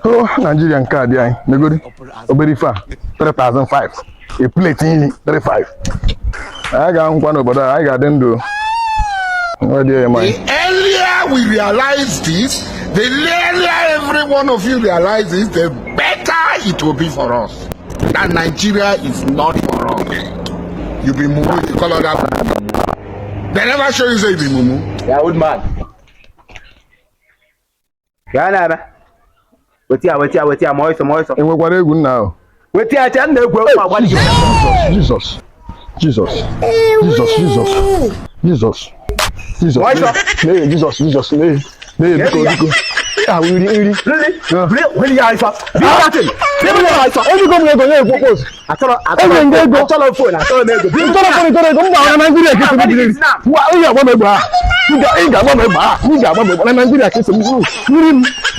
Oh, Nigerian card, yeah. Negodi. Oberifa, 3,500. A plate in 35. I got one over there. I got them do. What do you mind? The earlier we realize this, the earlier every one of you realizes, the better it will be for us. That Nigeria is not for us. You be mumu, you call that. They never show you say you be mumu. Yeah, old man. Yeah, nah. Wait here, moiso. And what are you now? Wait here, Jesus. Ah, really? Really, I saw.